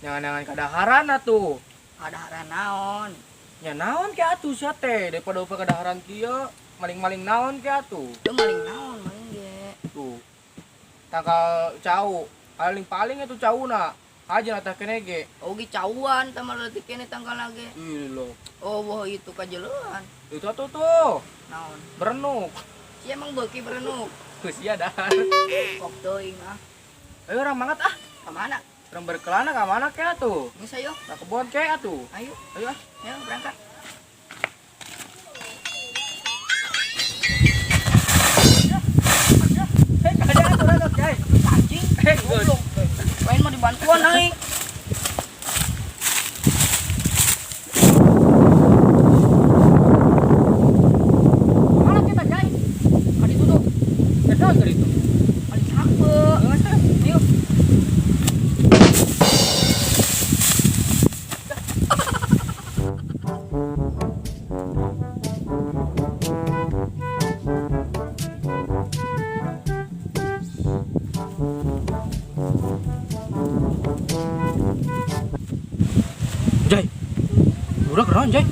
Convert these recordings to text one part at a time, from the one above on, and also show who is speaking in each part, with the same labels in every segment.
Speaker 1: Jangan-jangan kadaharan atuh.
Speaker 2: Kadaharan naon?
Speaker 1: Ya naon ke atuh sia teh daripada upah kadaharan kieu, maling-maling naon ke atuh.
Speaker 2: Itu maling naon, maling ge.
Speaker 1: Tuh. Tangkal cau, paling-paling itu cauna. Aja natah kene ge.
Speaker 2: Ogi cauan tah leutik kene tanggal lage.
Speaker 1: Ih lo.
Speaker 2: Oh, wah itu kajeleuan.
Speaker 1: Itu tuh.
Speaker 2: Naon?
Speaker 1: Berenuk.
Speaker 2: Si emang beuki berenuk.
Speaker 1: Geus sia dahar.
Speaker 2: Kok teuing ah.
Speaker 1: Ayo orang mangat ah.
Speaker 2: Ka mana?
Speaker 1: Orang berkelana ka mana ke atuh?
Speaker 2: Geus ayo.
Speaker 1: Ka kebon ke atuh.
Speaker 2: Ayo,
Speaker 1: Ayo ah.
Speaker 2: ayo berangkat.
Speaker 1: Hei, kada atuh ragak jai.
Speaker 2: Anjing.
Speaker 1: Goblok.
Speaker 2: Lain mah dibantuan euy.
Speaker 1: Mana kita jai?
Speaker 2: Adi duduk.
Speaker 1: Kedaon keur itu.
Speaker 2: Paling sape. Ayo.
Speaker 1: Jai. Udah keren jai.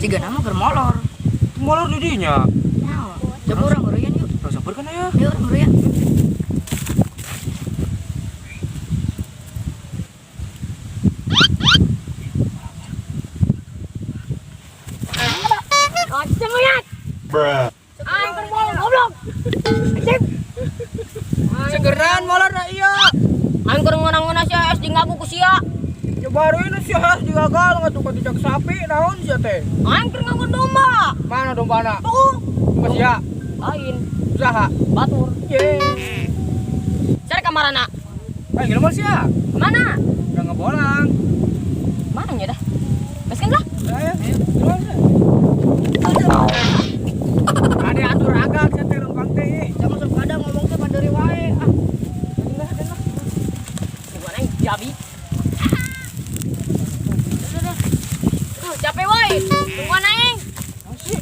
Speaker 2: Ciga nama keur molor.
Speaker 1: Molor di dinya.
Speaker 2: Naon? Coba urang ngeureun yuk.
Speaker 1: Rasa kan aya.
Speaker 2: Ayo urang ngeureun. Anjing lihat.
Speaker 3: Bruh.
Speaker 2: Anjing molor goblok. Anjing.
Speaker 1: Segeran molor na iya.
Speaker 2: Aing keur ngeunang-ngeunang sia es di ngabu ku sia.
Speaker 1: Ya baru ini sih has digagal ngatuh ka cicak sapi naon sia teh.
Speaker 2: Aing keur nganggo domba.
Speaker 1: Mana dombana?
Speaker 2: Tuh.
Speaker 1: Mas ya.
Speaker 2: Lain.
Speaker 1: Usaha.
Speaker 2: Batur.
Speaker 1: Ye.
Speaker 2: Cari kamarana.
Speaker 1: Ayo gimana sia?
Speaker 2: Mana?
Speaker 1: Udah ngebolang.
Speaker 2: Mana nya dah? Gaskeun lah.
Speaker 1: Ayo. Ada atur agak sia teh lempang teh.
Speaker 2: Jangan sok kadang ngomong teh panderi wae. Ah. Gimana yang jabi? Tuh, capek woi. Tungguan aing.
Speaker 1: Masih.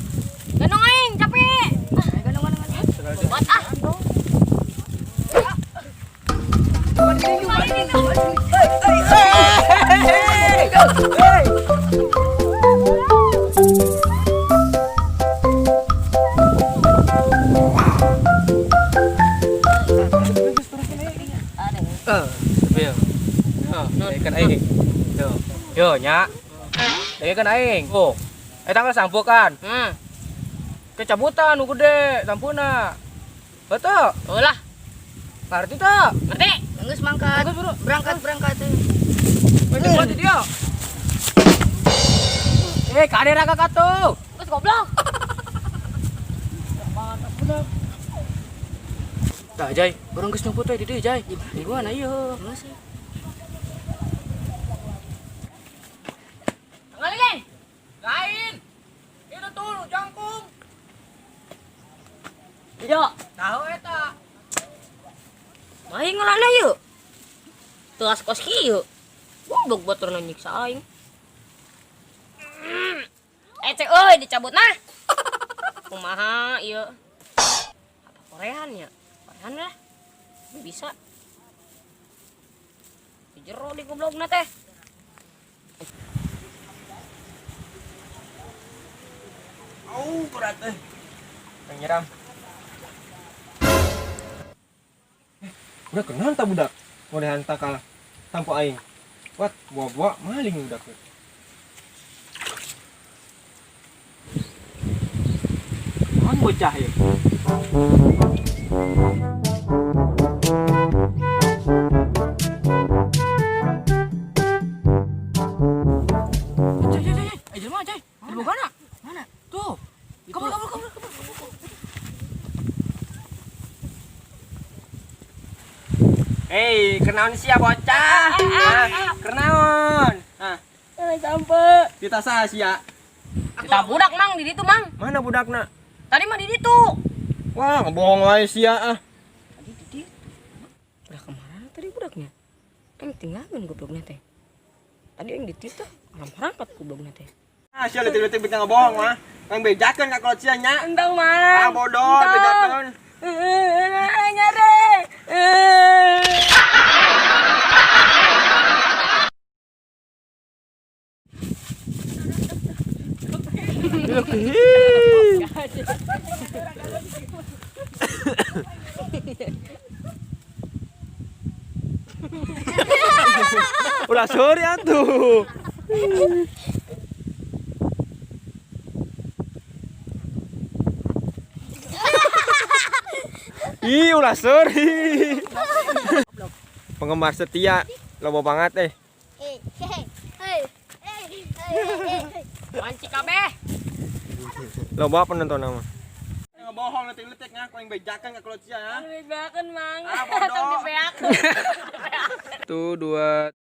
Speaker 2: Gendong aing, capek. Gendong. Buat ah.
Speaker 1: Yo. Ikan aing. Yo nya. Ikan aing. Oh. Tanggal sampukan. Kecabutan nu gede sampuna. Betul.
Speaker 2: Ulah,
Speaker 1: Ngerti tak?
Speaker 2: ngerti? Geus mangkat.
Speaker 1: Geus, bro.
Speaker 2: Berangkat.
Speaker 1: Banyak banget dia. Kade raga katuh.
Speaker 2: Geus goblok.
Speaker 1: Tah Jai, urang geus nyumput we di dieu Jai. Di mana ieu?
Speaker 2: Ngalilin.
Speaker 1: Lain. Itu tuh jangkung.
Speaker 2: Ijo,
Speaker 1: Tahu eta.
Speaker 2: main ngalana yeuh. Teu kos kieu. Goblok baturna nyiksa aing. Cek euy dicabut nah. Kumaha ieu? Apa Korean ya? Korean lah. Bisa. Di jero di goblokna teh.
Speaker 1: Berat teh. Nyiram. Udah kenal tak budak? Modehan takal tampo aing. Wat, buah-buah maling budak. Kan bocah ya. Jai, jelema Jai. Di bogana. Mana? Tuh. Kabur. Hei, kenaon sia bocah? Kenaon? Hah,
Speaker 2: Sampai.
Speaker 1: kita saha sia?
Speaker 2: Kita budak mang di ditu mang.
Speaker 1: Mana budakna?
Speaker 2: Tadi mah di ditu.
Speaker 1: Wah, ngebohong wae sia ah.
Speaker 2: Tadi di ditu. Udah kemana tadi budaknya? Yang tinggalin gobloknya teh. Tadi yang di ditu. Alam perangkat gobloknya teh.
Speaker 1: Ah, sia leutik-leutik bisa ngebohong mah. Kang bejakeun ka kalau sia nya.
Speaker 2: Endang mang.
Speaker 1: Ah, bodoh bejakeun.
Speaker 2: Nyare.
Speaker 1: Ulah sorry atuh. Ih, ulah sorry. Penggemar setia loba banget
Speaker 2: Manci kabeh.
Speaker 1: Loba penonton nama. Ngebohong letik-letik ngaku yang bejakan ka keluar sia ya.
Speaker 2: Dibeakeun mang.
Speaker 1: Ah, bodoh.
Speaker 2: Tong dibeakeun.
Speaker 1: 1 2